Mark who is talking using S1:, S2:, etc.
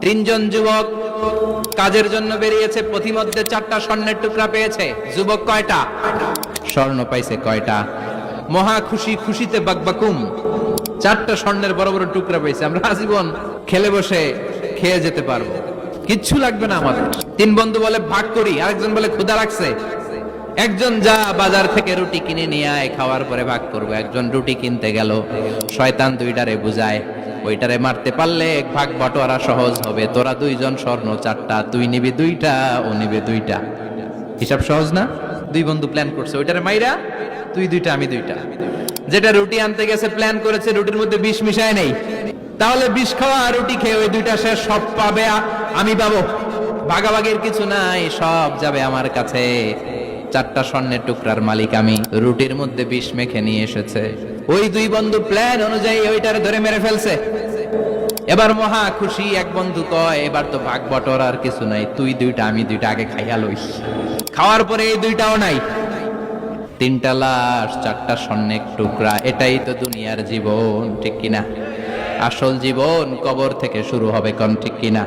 S1: তিনজন যুবক কাজের জন্য বেরিয়েছে, পথিমধ্যে 4টা স্বর্ণের টুকরা পেয়েছে। যুবক কয়টা? স্বর্ণ পাইছে কয়টা? মহা খুশি, খুশিতে বাকবাকুম। 4টা স্বর্ণের বড় বড় টুকরা পেয়েছে। আমরা আজীবন খেলে বসে খেয়ে যেতে পারবো, কিচ্ছু লাগবে না আমাদের। 3 বন্ধু বলে ভাগ করি, আরেকজন বলে ক্ষুধা লাগছে। একজন যা বাজার থেকে রুটি কিনে নিয়ে আয়, খাওয়ার পরে ভাগ করবো। একজন রুটি কিনতে গেল, শয়তান 2টারে বুঝায়, ওইটারে মারতে পারলে এক ভাগ বটোয়ারা সহজ হবে। তোরা 2 জন স্বর্ণ 4টা, তুই নিবি 2টা, ও নিবে 2টা। হিসাব সহজ না? 2 বন্ধু প্ল্যান করছে, ওইটারে মাইরা তুই 2টা আমি 2টা। যেটা রুটি আনতে গেছে প্ল্যান করেছে রুটির মধ্যে বিষ মিশায় নেই, তাহলে বিষ খাওয়া রুটি খেয়ে ওই 2টা সে সব পাবে, আমি পাবো। ভাগাভাগির কিছু নাই, সব যাবে আমার কাছে। 4টা স্বর্ণের টুকরার মালিক আমি। রুটির মধ্যে বিষ মেখে নিয়ে এসেছে। ওই 2 বন্ধু প্ল্যান অনুযায়ী ওইটারে ধরে মেরে ফেলছে। এবার মহা খুশি। এক বন্ধু কয়, এবার তো ভাগ বটর আর কিছু নাই, তুই 2টা আমি 2টা, আগে খাইয়া লইস। খাওয়ার পরে এই 2টাও নাই। 3টা লাশ, 4টা স্বর্ণের টুকরা। এটাই তো দুনিয়ার জীবন, ঠিক কিনা? আসল জীবন কবর থেকে শুরু হবে, কোন ঠিক কিনা?